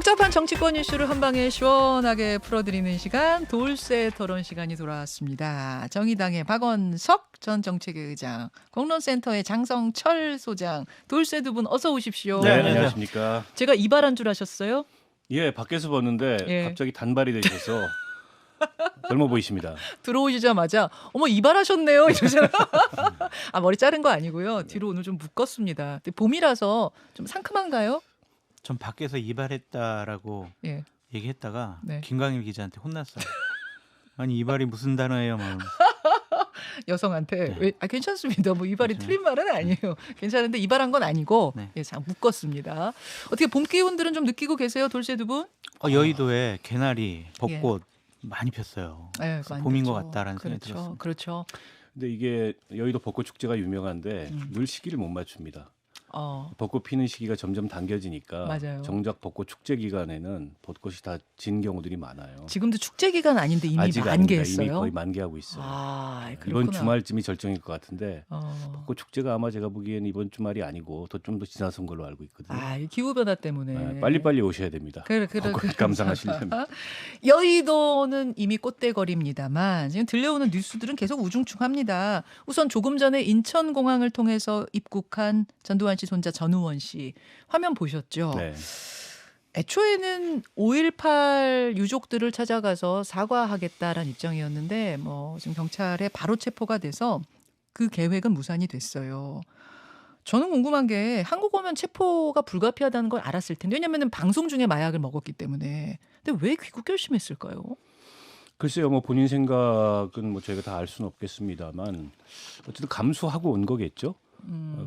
복잡한 정치권 이슈를 한 방에 시원하게 풀어드리는 시간, 돌쇠 토론 시간이 돌아왔습니다. 정의당의 박원석 전 정책위 의장, 공론센터의 장성철 소장, 돌쇠 두 분 어서 오십시오. 네, 안녕하십니까. 제가 이발한 줄 아셨어요? 예, 밖에서 봤는데 예. 갑자기 단발이 되셔서 젊어 보이십니다. 들어오시자마자 어머 이발하셨네요 이러잖아요. 아, 머리 자른 거 아니고요. 뒤로 오늘 좀 묶었습니다. 근데 봄이라서 좀 상큼한가요? 전 밖에서 이발했다라고 예. 얘기했다가 네. 김광일 기자한테 혼났어요. 아니 이발이 무슨 단어예요? 막. 여성한테 네. 왜, 괜찮습니다. 뭐 이발이 괜찮아요? 틀린 말은 아니에요. 괜찮은데 이발한 건 아니고 네. 예, 잘 묶었습니다. 어떻게 봄 기운들은 좀 느끼고 계세요, 돌쇠 두 분? 여의도에 개나리, 벚꽃 많이 폈어요. 예, 그래서 많이 봄인 것 됐죠. 같다라는 생각이 그렇죠, 들었습니다. 그렇죠. 근데 이게 여의도 벚꽃 축제가 유명한데 늘 시기를 못 맞춥니다. 벚꽃 피는 시기가 점점 당겨지니까 맞아요. 정작 벚꽃 축제 기간에는 벚꽃이 다 진 경우들이 많아요. 지금도 축제 기간 아닌데 이미 아직 아닙니다. 만개했어요. 이미 거의 만개하고 있어요. 아, 이번 그렇구나. 주말쯤이 절정일 것 같은데 어. 벚꽃 축제가 아마 제가 보기에는 이번 주말이 아니고 좀 더 지나선 걸로 알고 있거든요. 아, 이 기후 변화 때문에 네, 빨리빨리 오셔야 됩니다. 벚꽃 감상하시려면. 여의도는 이미 꽃대거리입니다만 지금 들려오는 뉴스들은 계속 우중충합니다. 우선 조금 전에 인천공항을 통해서 입국한 전두환 씨 손자 전우원 씨 화면 보셨죠? 네. 애초에는 5.18 유족들을 찾아가서 사과하겠다라는 입장이었는데 뭐 지금 경찰에 바로 체포가 돼서 그 계획은 무산이 됐어요. 저는 궁금한 게 한국 오면 체포가 불가피하다는 걸 알았을 텐데 왜냐하면 방송 중에 마약을 먹었기 때문에. 근데 왜 귀국 결심했을까요? 글쎄요, 뭐 본인 생각은 뭐 저희가 다 알 수는 없겠습니다만 어쨌든 감수하고 온 거겠죠.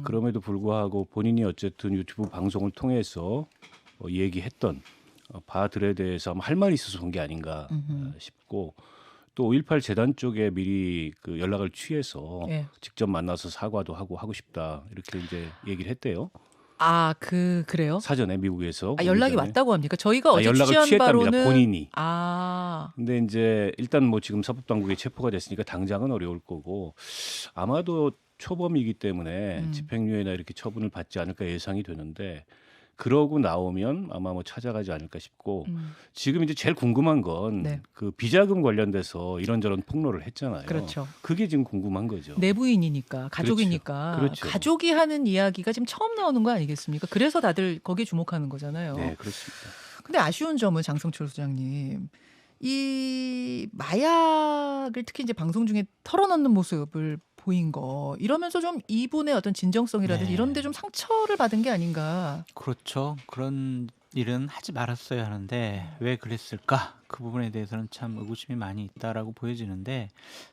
그럼에도 불구하고 본인이 어쨌든 유튜브 방송을 통해서 얘기했던 바들에 대해서 아마 할 말이 있어서 온 게 아닌가 싶고 또 5.18 재단 쪽에 미리 그 연락을 취해서 예. 직접 만나서 사과도 하고 싶다 이렇게 이제 얘기를 했대요. 아, 그래요? 사전에 미국에서. 아, 연락이 오기 전에. 왔다고 합니까? 저희가 어제 연락을 취재한 취했답니다. 바로는 본인이. 아, 근데 이제 일단 뭐 지금 사법당국에 체포가 됐으니까 당장은 어려울 거고 아마도 초범이기 때문에 집행유예나 이렇게 처분을 받지 않을까 예상이 되는데 그러고 나오면 아마 뭐 찾아가지 않을까 싶고 지금 이제 제일 궁금한 건 네. 그 비자금 관련돼서 이런저런 폭로를 했잖아요. 그렇죠. 그게 지금 궁금한 거죠. 내부인이니까 가족이니까 그렇죠. 가족이 하는 이야기가 지금 처음 나오는 거 아니겠습니까? 그래서 다들 거기에 주목하는 거잖아요. 네, 그렇습니다. 근데 아쉬운 점은 장성철 소장님, 이 마약을 특히 이제 방송 중에 털어놓는 모습을 보인 거 이러면서 좀 이분의 어떤 진정성이라든지 네. 이런 데 좀 상처를 받은 게 아닌가. 그렇죠. 그런 일은 하지 말았어야 하는데 왜 그랬을까? 그 부분에 대해서는 참 의구심이 많이 있다라고 보여지는데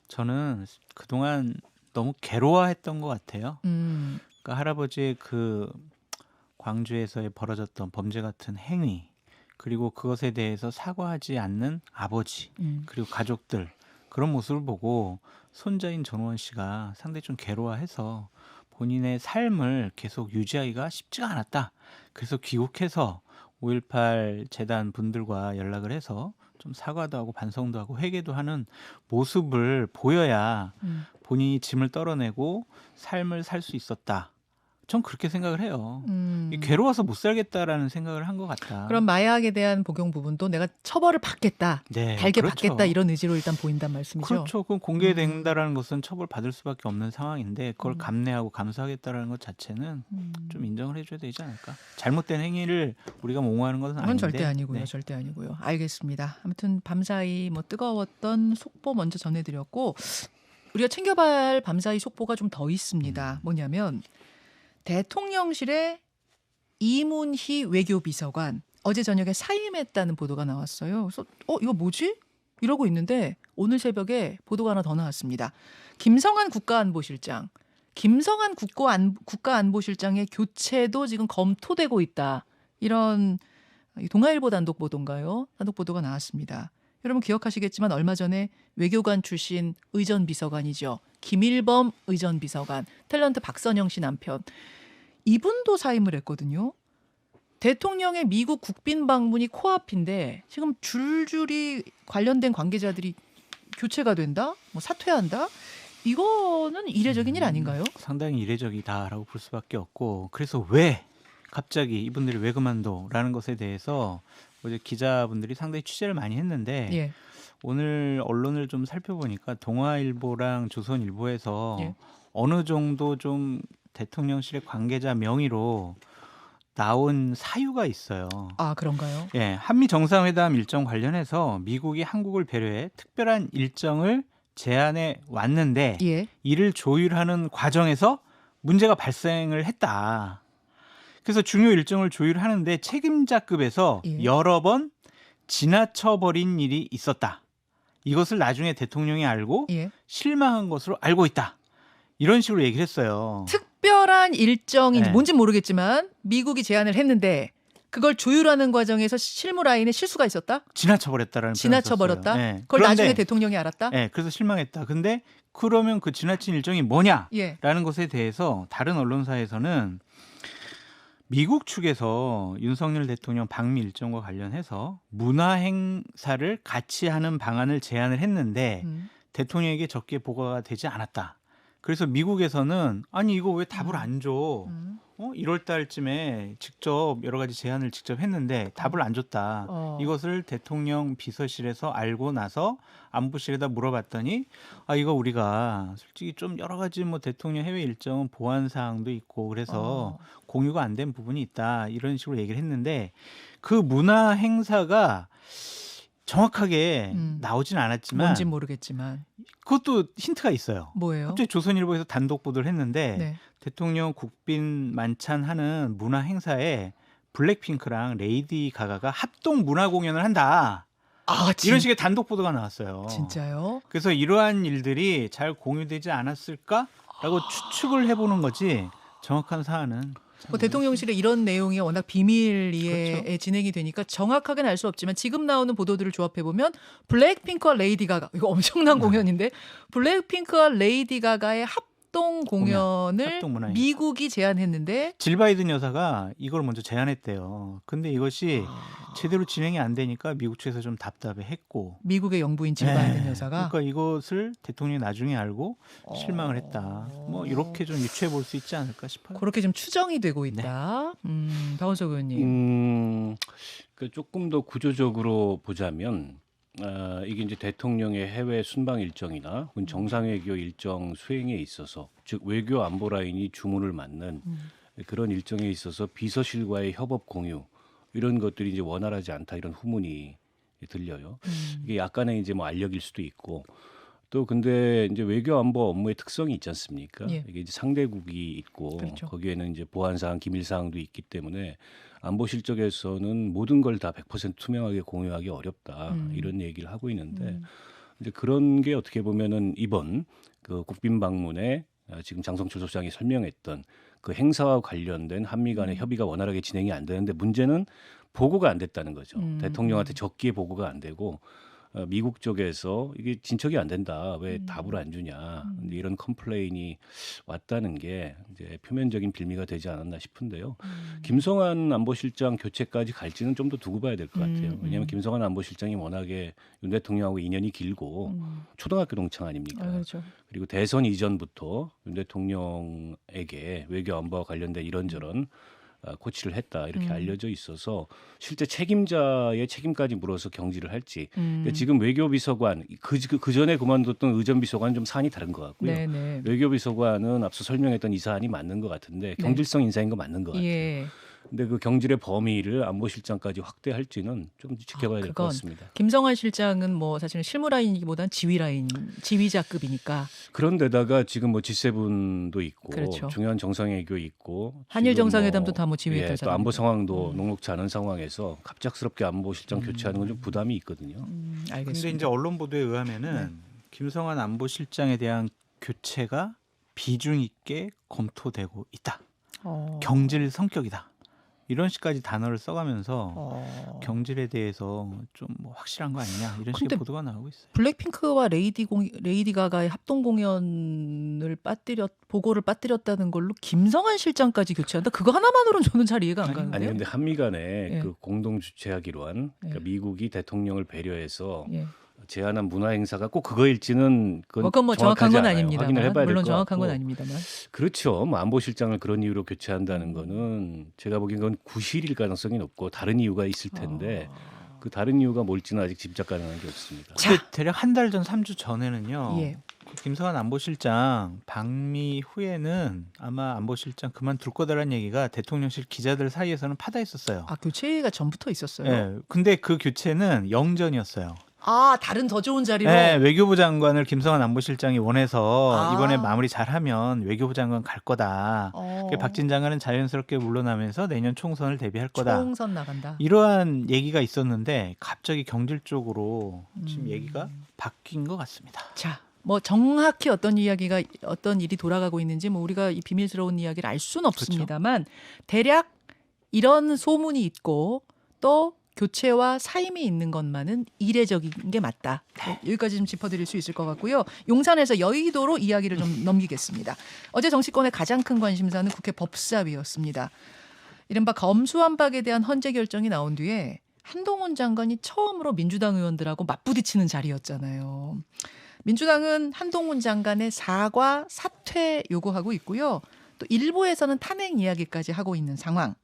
저는 그동안 너무 괴로워했던 것 같아요. 그러니까 할아버지의 그 광주에서의 벌어졌던 범죄 같은 행위 그리고 그것에 대해서 사과하지 않는 아버지 그리고 가족들 그런 모습을 보고 손자인 전우원 씨가 상당히 좀 괴로워해서 본인의 삶을 계속 유지하기가 쉽지가 않았다. 그래서 귀국해서 5.18 재단 분들과 연락을 해서 좀 사과도 하고 반성도 하고 회개도 하는 모습을 보여야 본인이 짐을 떨어내고 삶을 살 수 있었다. 전 그렇게 생각을 해요. 이 괴로워서 못 살겠다라는 생각을 한 것 같다. 그럼 마약에 대한 복용 부분도 내가 처벌을 받겠다, 네, 달게 그렇죠. 받겠다 이런 의지로 일단 보인단 말씀이죠. 그렇죠. 그럼 공개된다라는 것은 처벌받을 수밖에 없는 상황인데 그걸 감내하고 감수하겠다라는 것 자체는 좀 인정을 해줘야 되지 않을까. 잘못된 행위를 우리가 옹호하는 것은 그건 아닌데. 절대 아니고요. 네. 절대 아니고요. 알겠습니다. 아무튼 밤사이 뭐 뜨거웠던 속보 먼저 전해드렸고 우리가 챙겨봐야 할 밤사이 속보가 좀 더 있습니다. 뭐냐면 대통령실의 이문희 외교비서관 어제 저녁에 사임했다는 보도가 나왔어요. 그래서 이거 뭐지? 이러고 있는데 오늘 새벽에 보도가 하나 더 나왔습니다. 김성한 국가안보실장, 김성한 국가안보실장의 교체도 지금 검토되고 있다. 이런 동아일보 단독 보도인가요? 단독 보도가 나왔습니다. 여러분 기억하시겠지만 얼마 전에 외교관 출신 의전비서관이죠. 김일범 의전비서관, 탤런트 박선영 씨 남편. 이분도 사임을 했거든요. 대통령의 미국 국빈 방문이 코앞인데 지금 줄줄이 관련된 관계자들이 교체가 된다? 뭐 사퇴한다? 이거는 이례적인 일 아닌가요? 상당히 이례적이다라고 볼 수밖에 없고 그래서 왜 갑자기 이분들이 왜 그만둬라는 것에 대해서 어제 기자분들이 상당히 취재를 많이 했는데 예. 오늘 언론을 좀 살펴보니까 동아일보랑 조선일보에서 예. 어느 정도 좀 대통령실의 관계자 명의로 나온 사유가 있어요. 아, 그런가요? 예, 한미 정상회담 일정 관련해서 미국이 한국을 배려해 특별한 일정을 제안해 왔는데 예. 이를 조율하는 과정에서 문제가 발생을 했다. 그래서 중요 일정을 조율하는데 책임자급에서 예. 여러 번 지나쳐버린 일이 있었다. 이것을 나중에 대통령이 알고 예. 실망한 것으로 알고 있다. 이런 식으로 얘기를 했어요. 특별한 일정인지 네. 뭔진 모르겠지만 미국이 제안을 했는데 그걸 조율하는 과정에서 실무 라인에 실수가 있었다? 지나쳐버렸다라는 지나쳐버렸다? 표현을 썼어요. 예. 그걸 그런데, 나중에 대통령이 알았다? 예, 그래서 실망했다. 근데 그러면 그 지나친 일정이 뭐냐? 예. 라는 것에 대해서 다른 언론사에서는 미국 측에서 윤석열 대통령 방미 일정과 관련해서 문화 행사를 같이 하는 방안을 제안을 했는데 음. 대통령에게 적게 보고가 되지 않았다. 그래서 미국에서는 아니 이거 왜 답을 안 줘? 음. 1월 달쯤에 직접 여러 가지 제안을 직접 했는데 답을 안 줬다. 이것을 대통령 비서실에서 알고 나서 안보실에다 물어봤더니 아 이거 우리가 솔직히 좀 여러 가지 뭐 대통령 해외 일정은 보안 사항도 있고 그래서 공유가 안 된 부분이 있다. 이런 식으로 얘기를 했는데 그 문화 행사가 정확하게 나오진 않았지만 뭔진 모르겠지만 그것도 힌트가 있어요. 뭐예요? 갑자기 조선일보에서 단독 보도를 했는데 네. 대통령 국빈 만찬하는 문화 행사에 블랙핑크랑 레이디 가가가 합동 문화 공연을 한다. 아, 이런 식의 단독 보도가 나왔어요. 진짜요? 그래서 이러한 일들이 잘 공유되지 않았을까라고 추측을 해보는 거지 정확한 사안은 뭐 대통령실에 이런 내용이 워낙 비밀리에 그렇죠. 진행이 되니까 정확하게는 알 수 없지만 지금 나오는 보도들을 조합해 보면 블랙핑크와 레이디 가가 이거 엄청난 공연인데 블랙핑크와 레이디 가가의 합동 공연을 합동 문화 행사. 미국이 제안했는데 질 바이든 여사가 이걸 먼저 제안했대요. 근데 이것이 제대로 진행이 안 되니까 미국 측에서 좀 답답해했고 미국의 영부인 질 바이든 네. 여사가 그러니까 이것을 대통령이 나중에 알고 실망을 했다. 뭐 이렇게 좀 유추해 볼 수 있지 않을까 싶어요. 그렇게 좀 추정이 되고 있다. 박원석 의원님. 그 조금 더 구조적으로 보자면 이게 이제 대통령의 해외 순방 일정이나 혹은 정상외교 일정 수행에 있어서 즉 외교 안보 라인이 주문을 맡는 그런 일정에 있어서 비서실과의 협업 공유 이런 것들이 이제 원활하지 않다 이런 후문이 들려요. 이게 약간의 이제 뭐 알력일 수도 있고 또 근데 이제 외교 안보 업무의 특성이 있지 않습니까? 예. 이게 이제 상대국이 있고 그렇죠. 거기에는 이제 보안 사항, 기밀 사항도 있기 때문에 안보실 쪽에서는 모든 걸 다 100% 투명하게 공유하기 어렵다 이런 얘기를 하고 있는데 이제 그런 게 어떻게 보면은 이번 그 국빈 방문에 지금 장성철 소장이 설명했던 그 행사와 관련된 한미 간의 협의가 원활하게 진행이 안 되는데 문제는 보고가 안 됐다는 거죠. 대통령한테 적기에 보고가 안 되고 미국 쪽에서 이게 진척이 안 된다. 왜 답을 안 주냐. 근데 이런 컴플레인이 왔다는 게 이제 표면적인 빌미가 되지 않았나 싶은데요. 김성한 안보실장 교체까지 갈지는 좀 더 두고 봐야 될 것 같아요. 왜냐하면 김성한 안보실장이 워낙에 윤 대통령하고 인연이 길고 초등학교 동창 아닙니까? 그렇죠. 그리고 대선 이전부터 윤 대통령에게 외교 안보와 관련된 이런저런 코치를 했다 이렇게 알려져 있어서 실제 책임자의 책임까지 물어서 경질을 할지 근데 지금 외교비서관 그 전에 그만뒀던 의전비서관은 좀 사안이 다른 것 같고요. 네네. 외교비서관은 앞서 설명했던 이 사안이 맞는 것 같은데 경질성 인사인 거 맞는 것 같아요. 예. 근데 그 경질의 범위를 안보실장까지 확대할지는 좀 지켜봐야 될 것 그건 같습니다. 김성환 실장은 뭐 사실은 실무 라인이기보다는 지휘 라인, 지휘자급이니까 그런데다가 지금 뭐 G7도 있고 그렇죠. 중요한 정상회교 있고 한일 지금 정상회담도 다 뭐 지휘했던 또 사람이죠. 안보 상황도 녹록지 않은 상황에서 갑작스럽게 안보실장 교체하는 건 좀 부담이 있거든요. 알겠습니다. 근데 이제 언론 보도에 의하면은 김성환 안보실장에 대한 교체가 비중 있게 검토되고 있다. 경질 성격이다. 이런 식까지 단어를 써가면서 경질에 대해서 좀 뭐 확실한 거 아니냐 이런 근데 식의 보도가 나오고 있어요. 블랙핑크와 레이디 가가의 합동 공연을 보고를 빠뜨렸다는 걸로 김성환 실장까지 교체한다. 그거 하나만으로는 저는 잘 이해가 안 가는데요. 아니 근데 한미 간에 예. 그 공동 주최하기로 한 그러니까 예. 미국이 대통령을 배려해서 예. 제안한 문화 행사가 꼭 그거일지는 그건 뭐 정확한 정확하지 건 않아요. 아닙니다만 확인을 해봐야 물론 될것 정확한 건 같고. 아닙니다만. 그렇죠. 뭐 안보실장을 그런 이유로 교체한다는 거는 제가 보기엔 그건 구실일 가능성이 높고 다른 이유가 있을 텐데 그 다른 이유가 뭘지는 아직 짐작 가능한 게 없습니다. 자. 근데 대략 한 달 전 3주 전에는요. 예. 그 김성한 안보실장 방미 후에는 아마 안보실장 그만둘 거다라는 얘기가 대통령실 기자들 사이에서는 파다했었어요. 아 교체가 전부터 있었어요. 예. 근데 그 교체는 영전이었어요. 아 다른 더 좋은 자리로. 예, 외교부 장관을 김성한 안보실장이 원해서 아. 이번에 마무리 잘하면 외교부 장관 갈 거다. 그 박진 장관은 자연스럽게 물러나면서 내년 총선을 대비할 거다. 총선 나간다. 이러한 얘기가 있었는데 갑자기 경질 쪽으로 지금 얘기가 바뀐 것 같습니다. 자, 뭐 정확히 어떤 이야기가 어떤 일이 돌아가고 있는지 뭐 우리가 이 비밀스러운 이야기를 알 수는 없습니다만 대략 이런 소문이 있고 또 교체와 사임이 있는 것만은 이례적인 게 맞다. 여기까지 좀 짚어드릴 수 있을 것 같고요. 용산에서 여의도로 이야기를 좀 넘기겠습니다. 어제 정치권의 가장 큰 관심사는 국회 법사위였습니다. 이른바 검수완박에 대한 헌재 결정이 나온 뒤에 한동훈 장관이 처음으로 민주당 의원들하고 맞부딪히는 자리였잖아요. 민주당은 한동훈 장관의 사과, 사퇴 요구하고 있고요. 또 일부에서는 탄핵 이야기까지 하고 있는 상황.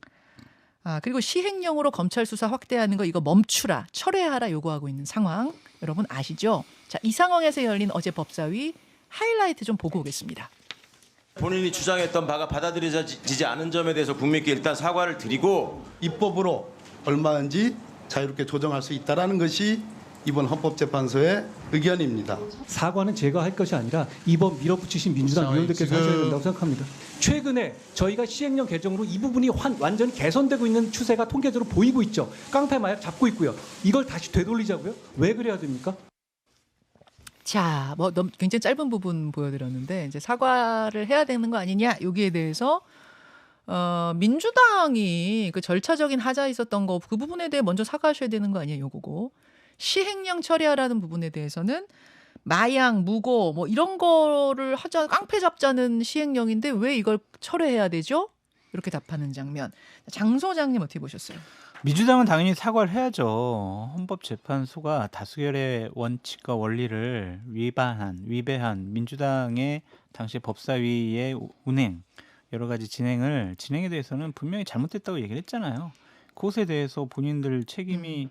그리고 시행령으로 검찰 수사 확대하는 거 이거 멈추라, 철회하라 요구하고 있는 상황. 여러분 아시죠? 자, 이 상황에서 열린 어제 법사위 하이라이트 좀 보고 오겠습니다. 본인이 주장했던 바가 받아들여지지 않은 점에 대해서 국민께 일단 사과를 드리고 입법으로 얼마든지 자유롭게 조정할 수 있다는 것이 이번 헌법재판소의 의견입니다. 사과는 제가 할 것이 아니라 이번 밀어붙이신 민주당 의원들께서 하셔야 된다고 생각합니다. 최근에 저희가 시행령 개정으로 이 부분이 완전히 개선되고 있는 추세가 통계적으로 보이고 있죠. 깡패 마약 잡고 있고요. 이걸 다시 되돌리자고요? 왜 그래야 됩니까? 자, 뭐 굉장히 짧은 부분 보여드렸는데 이제 사과를 해야 되는 거 아니냐 여기에 대해서 민주당이 그 절차적인 하자 있었던 거 그 부분에 대해 먼저 사과하셔야 되는 거 아니에요, 요거고. 시행령 처리하라는 부분에 대해서는 마약, 무고 뭐 이런 거를 하자 깡패 잡자는 시행령인데 왜 이걸 철회해야 되죠? 이렇게 답하는 장면. 장 소장님 어떻게 보셨어요? 민주당은 당연히 사과를 해야죠. 헌법재판소가 다수결의 원칙과 원리를 위배한 민주당의 당시 법사위의 운행 여러 가지 진행에 대해서는 분명히 잘못됐다고 얘기를 했잖아요. 그것에 대해서 본인들 책임이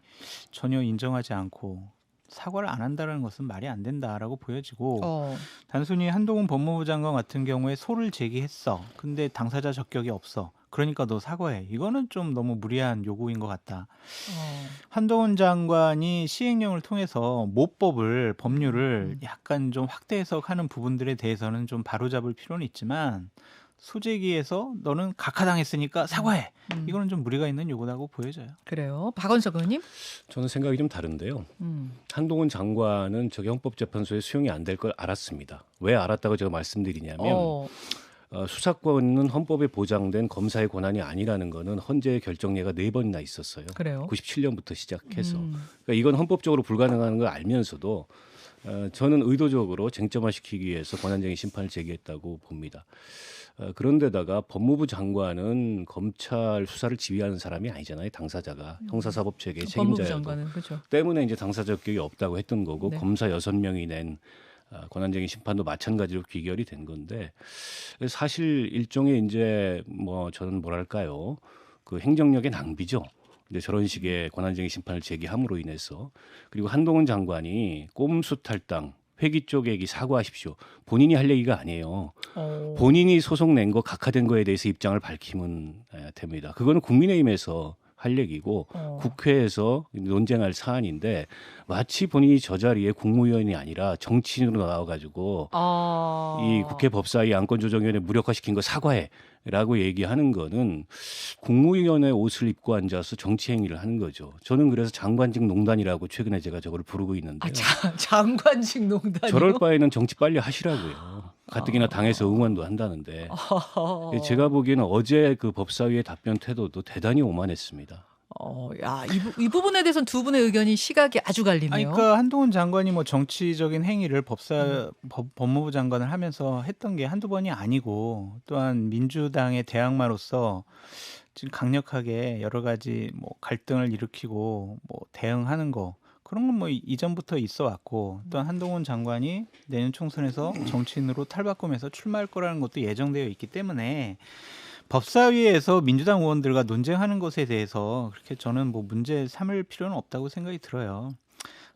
전혀 인정하지 않고 사과를 안 한다는 것은 말이 안 된다라고 보여지고 단순히 한동훈 법무부 장관 같은 경우에 소를 제기했어. 근데 당사자 적격이 없어. 그러니까 너 사과해. 이거는 좀 너무 무리한 요구인 것 같다. 한동훈 장관이 시행령을 통해서 모법을 법률을 약간 좀 확대 해석하는 부분들에 대해서는 좀 바로잡을 필요는 있지만 소재기에서 너는 각하당했으니까 사과해. 이거는 좀 무리가 있는 요구라고 보여져요. 그래요. 박원석 의원님? 저는 생각이 좀 다른데요. 한동훈 장관은 저게 헌법재판소에 수용이 안 될 걸 알았습니다. 왜 알았다고 제가 말씀드리냐면 수사권은 헌법에 보장된 검사의 권한이 아니라는 거는 헌재 결정례가 4번이나 있었어요. 그래요? 97년부터 시작해서. 그러니까 이건 헌법적으로 불가능한 걸 알면서도 저는 의도적으로 쟁점화시키기 위해서 권한쟁의 심판을 제기했다고 봅니다. 그런데다가 법무부 장관은 검찰 수사를 지휘하는 사람이 아니잖아요. 당사자가 형사사법체계의 법무부 책임자여도 장관은 그렇죠. 때문에 이제 당사자 적격이 없다고 했던 거고 네. 검사 6명이 낸 권한쟁의 심판도 마찬가지로 귀결이 된 건데 사실 일종의 이제 뭐 저는 뭐랄까요 그 행정력의 낭비죠. 이제 저런 식의 권한쟁의 심판을 제기함으로 인해서 그리고 한동훈 장관이 꼼수 탈당 회기 쪼개기 사과하십시오. 본인이 할 얘기가 아니에요. 본인이 소송 낸 거 각하된 거에 대해서 입장을 밝히면 됩니다. 그거는 국민의힘에서 할 얘기고 국회에서 논쟁할 사안인데 마치 본인이 저 자리에 국무위원이 아니라 정치인으로 나와가지고 이 국회 법사위 안건조정위원회 무력화시킨 거 사과해라고 얘기하는 거는 국무위원의 옷을 입고 앉아서 정치 행위를 하는 거죠. 저는 그래서 장관직 농단이라고 최근에 제가 저걸 부르고 있는데요. 장관직 농단이요? 저럴 바에는 정치 빨리 하시라고요. 가뜩이나 당에서 응원도 한다는데. 제가 보기에는 어제 그 법사위의 답변 태도도 대단히 오만했습니다. 야, 이 부분에 대해서는 두 분의 의견이 시각이 아주 갈리네요. 아니, 그러니까 한동훈 장관이 뭐 정치적인 행위를 법무부 장관을 하면서 했던 게 한두 번이 아니고 또한 민주당의 대항마로서 지금 강력하게 여러 가지 뭐 갈등을 일으키고 뭐 대응하는 거 그런 건 뭐 이전부터 있어 왔고 또 한동훈 장관이 내년 총선에서 정치인으로 탈바꿈해서 출마할 거라는 것도 예정되어 있기 때문에 법사위에서 민주당 의원들과 논쟁하는 것에 대해서 그렇게 저는 뭐 문제 삼을 필요는 없다고 생각이 들어요.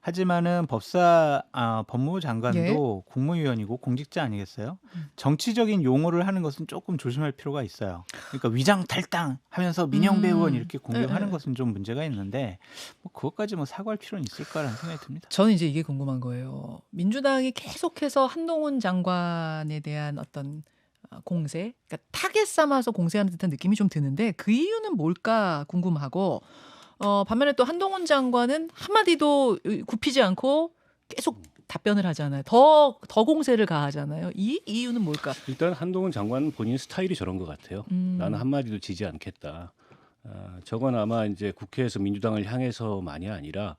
하지만은 법무부 장관도 국무위원이고 공직자 아니겠어요? 정치적인 용어를 하는 것은 조금 조심할 필요가 있어요. 그러니까 위장 탈당하면서 민영배 의원 이렇게 공격하는 것은 좀 문제가 있는데 뭐 그것까지 뭐 사과할 필요는 있을까라는 생각이 듭니다. 저는 이제 이게 궁금한 거예요. 민주당이 계속해서 한동훈 장관에 대한 어떤 공세, 그러니까 타겟 삼아서 공세하는 듯한 느낌이 좀 드는데 그 이유는 뭘까 궁금하고 반면에 또 한동훈 장관은 한마디도 굽히지 않고 계속 답변을 하잖아요. 더 공세를 가하잖아요. 이 이유는 뭘까? 일단 한동훈 장관 본인 스타일이 저런 것 같아요. 나는 한마디도 지지 않겠다. 저건 아마 이제 국회에서 민주당을 향해서만이 아니라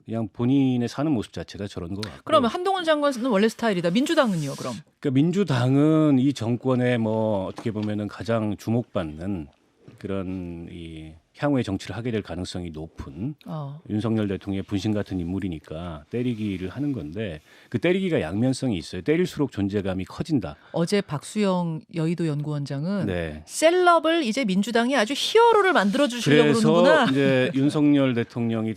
그냥 본인의 사는 모습 자체가 저런 것 같고. 그러면 한동훈 장관은 원래 스타일이다. 민주당은요, 그럼? 그러니까 민주당은 이 정권의 뭐 어떻게 보면은 가장 주목받는 그런 이 향후의 정치를 하게 될 가능성이 높은 윤석열 대통령의 분신 같은 인물이니까 때리기를 하는 건데 그 때리기가 양면성이 있어요. 때릴수록 존재감이 커진다. 어제 박수영 여의도 연구원장은 네. 셀럽을 이제 민주당이 아주 히어로를 만들어 주시려고 그래서 그러는구나. 이제 윤석열 대통령이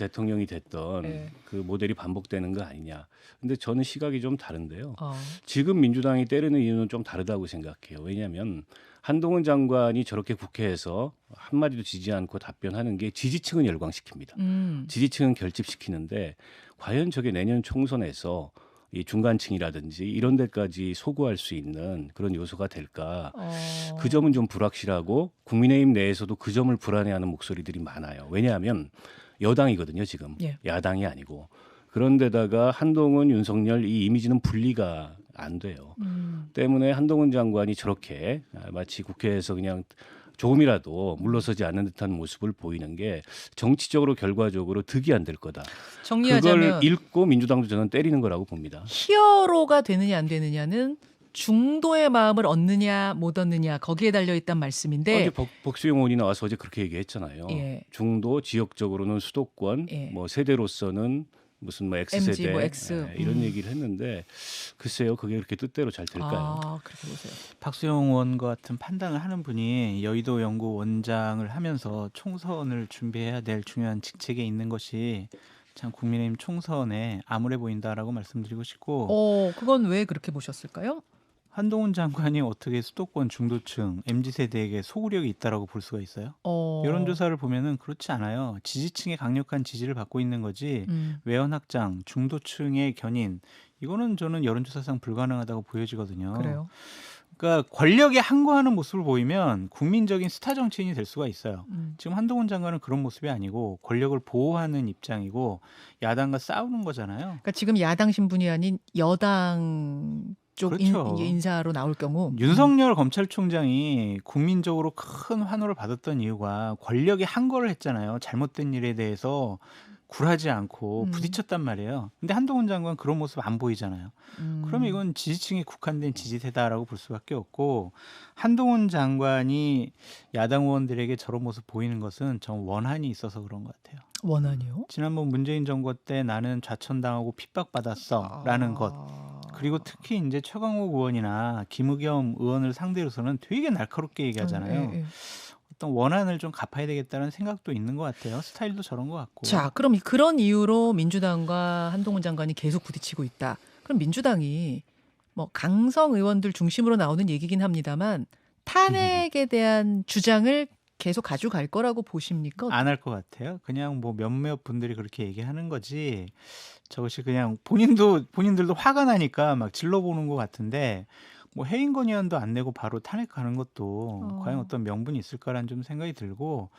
됐던 네. 그 모델이 반복되는 거 아니냐. 근데 저는 시각이 좀 다른데요. 어. 지금 민주당이 때리는 이유는 좀 다르다고 생각해요. 왜냐하면 한동훈 장관이 저렇게 국회에서 한마디도 지지 않고 답변하는 게 지지층은 열광시킵니다. 지지층은 결집시키는데 과연 저게 내년 총선에서 이 중간층이라든지 이런 데까지 소구할 수 있는 그런 요소가 될까? 그 점은 좀 불확실하고 국민의힘 내에서도 그 점을 불안해하는 목소리들이 많아요. 왜냐하면 여당이거든요, 지금. 예. 야당이 아니고. 그런데다가 한동훈, 윤석열 이 이미지는 분리가 안 돼요. 때문에 한동훈 장관이 저렇게 마치 국회에서 그냥 조금이라도 물러서지 않는 듯한 모습을 보이는 게 정치적으로 결과적으로 득이 안 될 거다. 정리하자면 그걸 읽고 민주당도 저는 때리는 거라고 봅니다. 히어로가 되느냐 안 되느냐는 중도의 마음을 얻느냐 못 얻느냐 거기에 달려 있단 말씀인데 어제 박수영 의원이 나와서 어제 그렇게 얘기했잖아요. 예. 중도 지역적으로는 수도권, 예. 뭐 세대로서는 무슨 뭐 X세대 MG 뭐 X. 이런 얘기를 했는데 글쎄요, 그게 그렇게 뜻대로 잘 될까요? 그렇게 보세요. 박수영 의원과 같은 판단을 하는 분이 여의도 연구원장을 하면서 총선을 준비해야 될 중요한 직책에 있는 것이 참 국민의힘 총선에 암울해 보인다라고 말씀드리고 싶고 그건 왜 그렇게 보셨을까요? 한동훈 장관이 어떻게 수도권 중도층 MZ세대에게 소구력이 있다라고 볼 수가 있어요? 여론조사를 보면은 그렇지 않아요. 지지층의 강력한 지지를 받고 있는 거지 외연 확장, 중도층의 견인 이거는 저는 여론조사상 불가능하다고 보여지거든요. 그래요. 그러니까 권력에 항거하는 모습을 보이면 국민적인 스타 정치인이 될 수가 있어요. 지금 한동훈 장관은 그런 모습이 아니고 권력을 보호하는 입장이고 야당과 싸우는 거잖아요. 그러니까 지금 야당 신분이 아닌 여당 쪽 그렇죠. 인사로 나올 경우 윤석열 검찰총장이 국민적으로 큰 환호를 받았던 이유가 권력에 항거를 했잖아요. 잘못된 일에 대해서 굴하지 않고 부딪혔단 말이에요. 근데 한동훈 장관 그런 모습 안 보이잖아요. 그러면 이건 지지층에 국한된 지지세다라고 볼 수밖에 없고 한동훈 장관이 야당 의원들에게 저런 모습 보이는 것은 전 원한이 있어서 그런 것 같아요. 원한이요? 지난번 문재인 정부 때 나는 좌천당하고 핍박받았어라는 것. 그리고 특히 이제 최강욱 의원이나 김의겸 의원을 상대로서는 되게 날카롭게 얘기하잖아요. 예. 어떤 원한을 좀 갚아야 되겠다는 생각도 있는 것 같아요. 스타일도 저런 것 같고. 자, 그럼 그런 이유로 민주당과 한동훈 장관이 계속 부딪히고 있다. 그럼 민주당이 뭐 강성 의원들 중심으로 나오는 얘기긴 합니다만 탄핵에 대한 주장을 계속 가져갈 거라고 보십니까? 안 할 것 같아요. 그냥 뭐 몇몇 분들이 그렇게 얘기하는 거지. 저것이 그냥 본인들도 화가 나니까 막 질러보는 것 같은데 뭐 해임 건의안도 안 내고 바로 탄핵 가는 것도 과연 어떤 명분이 있을까라는 좀 생각이 들고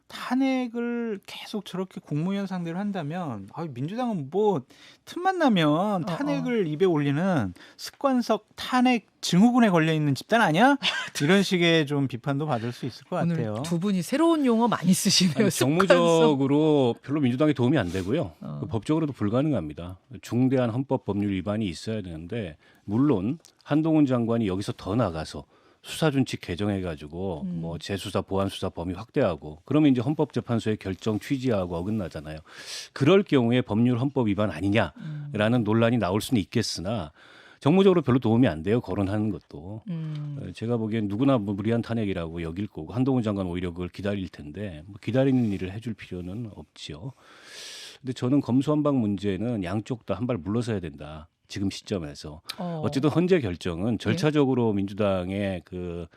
탄핵을 계속 저렇게 국무위원 상대로 한다면 민주당은 뭐 틈만 나면 탄핵을 입에 올리는 습관적 탄핵 증후군에 걸려 있는 집단 아니야? 이런 식의 좀 비판도 받을 수 있을 것 같아요. 오늘 두 분이 새로운 용어 많이 쓰시네요. 아니, 정무적으로 별로 민주당에 도움이 안 되고요. 법적으로도 불가능합니다. 중대한 헌법 법률 위반이 있어야 되는데 물론 한동훈 장관이 여기서 더 나가서 수사준칙 개정해가지고 뭐 재수사 보안수사 범위 확대하고 그러면 이제 헌법재판소의 결정 취지하고 어긋나잖아요. 그럴 경우에 법률 헌법 위반 아니냐라는 논란이 나올 수는 있겠으나 정무적으로 별로 도움이 안 돼요. 거론하는 것도. 제가 보기엔 누구나 뭐 무리한 탄핵이라고 여길 거고 한동훈 장관 오히려 그걸 기다릴 텐데 뭐 기다리는 일을 해줄 필요는 없지요. 근데 저는 검수완박 문제는 양쪽 다 한 발 물러서야 된다. 지금 시점에서 어쨌든 헌재 결정은 절차적으로 민주당의 그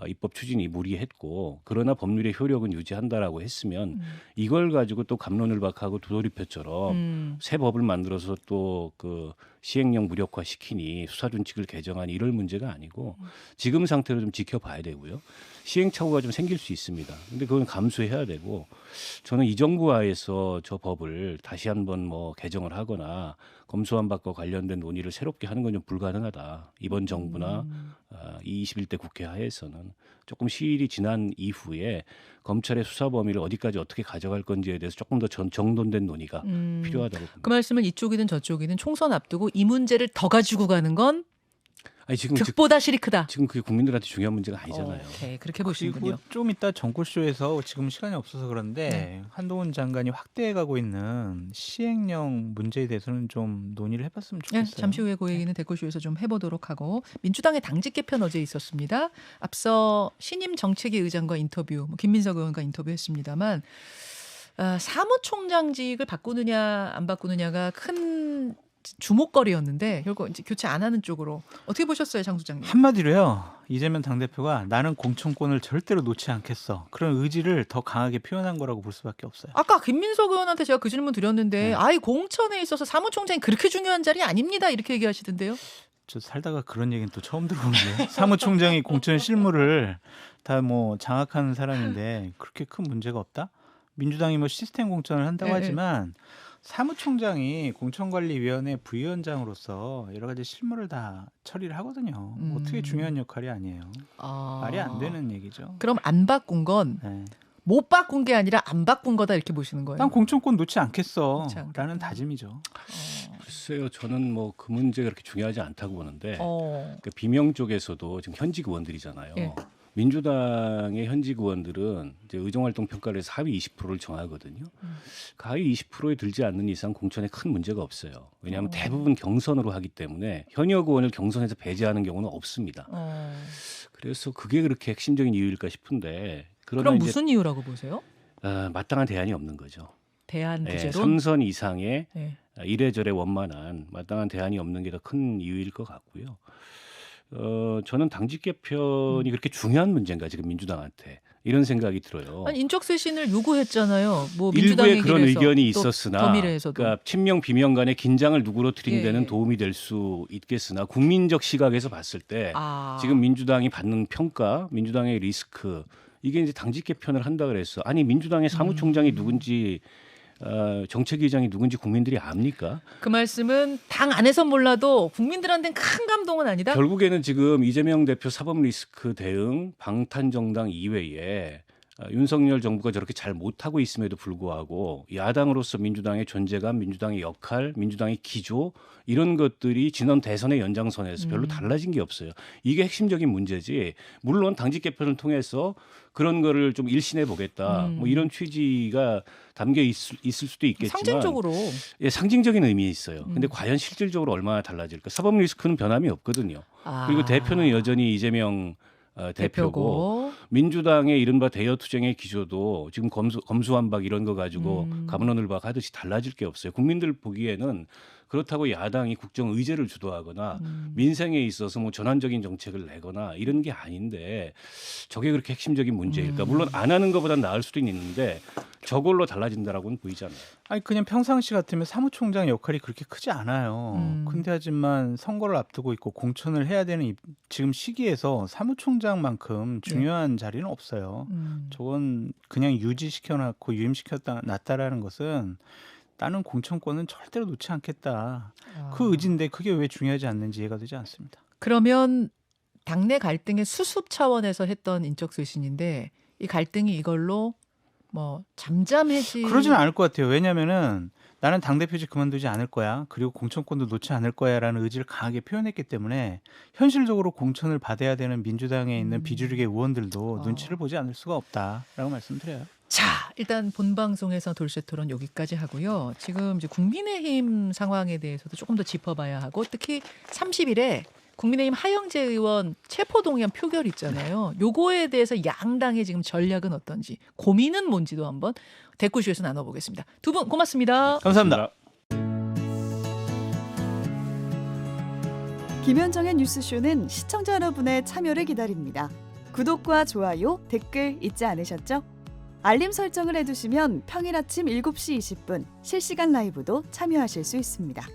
입법 추진이 무리했고 그러나 법률의 효력은 유지한다라고 했으면 이걸 가지고 또 갑론을박하고 도돌이표처럼 새 법을 만들어서 또 그 시행령 무력화 시키니 수사준칙을 개정하니 이럴 문제가 아니고 지금 상태로 좀 지켜봐야 되고요. 시행착오가 좀 생길 수 있습니다. 근데 그건 감수해야 되고 저는 이 정부 하에서 저 법을 다시 한번 뭐 개정을 하거나 검수완박과 관련된 논의를 새롭게 하는 건 좀 불가능하다. 이번 정부나 이 21대 국회 하에서는 조금 시일이 지난 이후에 검찰의 수사 범위를 어디까지 어떻게 가져갈 건지에 대해서 조금 더 정돈된 논의가 필요하다고 봅니다. 그 말씀은 이쪽이든 저쪽이든 총선 앞두고 이 문제를 더 가지고 가는 건 아니, 지금 득보다 실이 크다. 지금 그게 국민들한테 중요한 문제가 아니잖아요. 오케이, 그렇게 보시는군요. 그리고 좀 이따 정골쇼에서 지금 시간이 없어서 그런데 한동훈 장관이 확대해가고 있는 시행령 문제에 대해서는 좀 논의를 해봤으면 네, 좋겠어요. 잠시 후에 그 얘기는 댓글쇼에서 좀 해보도록 하고 민주당의 당직 개편 어제 있었습니다. 앞서 신임 정책위 의장과 인터뷰, 김민석 의원과 인터뷰했습니다만 사무총장직을 바꾸느냐 안 바꾸느냐가 큰 주목거리였는데 결국 이제 교체 안 하는 쪽으로 어떻게 보셨어요, 장 소장님? 한마디로요. 이재명 당대표가 나는 공천권을 절대로 놓지 않겠어. 그런 의지를 더 강하게 표현한 거라고 볼 수밖에 없어요. 아까 김민석 의원한테 제가 그 질문 드렸는데 아이 공천에 있어서 사무총장이 그렇게 중요한 자리 아닙니다 이렇게 얘기하시던데요. 저 살다가 그런 얘기는 또 처음 들어보는데 사무총장이 공천 실무를 다 뭐 장악하는 사람인데 그렇게 큰 문제가 없다? 민주당이 뭐 시스템 공천을 한다고 하지만 사무총장이 공천관리위원회 부위원장으로서 여러 가지 실무를 다 처리를 하거든요. 어떻게 중요한 역할이 아니에요. 말이 안 되는 얘기죠. 그럼 안 바꾼 건 못 바꾼 게 아니라 안 바꾼 거다 이렇게 보시는 거예요. 난 공천권 놓지 않겠어 놓지 않겠다. 라는 다짐이죠. 글쎄요, 저는 뭐 그 문제가 그렇게 중요하지 않다고 보는데 어. 그 비명 쪽에서도 지금 현직 의원들이잖아요. 예. 민주당의 현직 의원들은 이제 의정활동 평가를 해서 하위 20%를 정하거든요. 그 하위 20%에 들지 않는 이상 공천에 큰 문제가 없어요. 왜냐하면 대부분 경선으로 하기 때문에 현역 의원을 경선에서 배제하는 경우는 없습니다. 그래서 그게 그렇게 핵심적인 이유일까 싶은데 그러나 그럼 이제 무슨 이유라고 보세요? 마땅한 대안이 없는 거죠. 대안 부재론. 3선 이상의 네. 이래저래 원만한 마땅한 대안이 없는 게 더 큰 이유일 것 같고요. 저는 당직 개편이 그렇게 중요한 문제인가 지금 민주당한테 이런 생각이 들어요. 아니 인적 쇄신을 요구했잖아요. 뭐 민주당의 일부에 그런 길에서, 의견이 또 있었으나 더미래에서도. 그러니까 친명 비명 간의 긴장을 누그러뜨리는 예, 데는 예. 도움이 될 수 있겠으나 국민적 시각에서 봤을 때 지금 민주당이 받는 평가, 민주당의 리스크 이게 이제 당직 개편을 한다 그랬어. 아니 민주당의 사무총장이 누군지 정책위의장이 누군지 국민들이 압니까? 그 말씀은 당 안에서 몰라도 국민들한테는 큰 감동은 아니다. 결국에는 지금 이재명 대표 사법 리스크 대응 방탄정당 이외에 윤석열 정부가 저렇게 잘 못하고 있음에도 불구하고 야당으로서 민주당의 존재감, 민주당의 역할, 민주당의 기조 이런 것들이 지난 대선의 연장선에서 별로 달라진 게 없어요. 이게 핵심적인 문제지. 물론 당직 개편을 통해서 그런 거를 좀 일신해 보겠다. 뭐 이런 취지가 담겨 있을 수도 있겠지만 상징적으로. 예, 상징적인 의미 있어요. 근데 과연 실질적으로 얼마나 달라질까? 사법 리스크는 변함이 없거든요. 그리고 대표는 여전히 이재명 대표고 민주당의 이른바 대여 투쟁의 기조도 지금 검수완박 이런 거 가지고 갑론을박 하듯이 달라질 게 없어요. 국민들 보기에는 그렇다고 야당이 국정 의제를 주도하거나 민생에 있어서 뭐 전환적인 정책을 내거나 이런 게 아닌데 저게 그렇게 핵심적인 문제일까? 물론 안 하는 것보다는 나을 수도 있는데 저걸로 달라진다라고는 보이지 않아요. 아니 그냥 평상시 같으면 사무총장 역할이 그렇게 크지 않아요. 근데 하지만 선거를 앞두고 있고 공천을 해야 되는 지금 시기에서 사무총장만큼 중요한 자리는 없어요. 저건 그냥 유지시켜놨고 유임시켜놨다라는 것은 나는 공천권은 절대로 놓지 않겠다. 그 의지인데 그게 왜 중요하지 않는지 이해가 되지 않습니다. 그러면 당내 갈등의 수습 차원에서 했던 인적 쇄신인데 이 갈등이 이걸로 뭐 잠잠해지. 그러지는 않을 것 같아요. 왜냐면은 나는 당대표직 그만두지 않을 거야. 그리고 공천권도 놓지 않을 거야라는 의지를 강하게 표현했기 때문에 현실적으로 공천을 받아야 되는 민주당에 있는 비주류계 의원들도 눈치를 보지 않을 수가 없다라고 말씀드려요. 자, 일단 본 방송에서 돌쇠 토론 여기까지 하고요. 지금 이제 국민의힘 상황에 대해서도 조금 더 짚어봐야 하고 특히 30일에 국민의힘 하영재 의원 체포동의안 표결 있잖아요. 요거에 대해서 양당의 지금 전략은 어떤지 고민은 뭔지도 한번 댓글쇼에서 나눠보겠습니다. 두 분 고맙습니다. 감사합니다. 김현정의 뉴스쇼는 시청자 여러분의 참여를 기다립니다. 구독과 좋아요, 댓글 잊지 않으셨죠? 알림 설정을 해두시면 평일 아침 7시 20분 실시간 라이브도 참여하실 수 있습니다.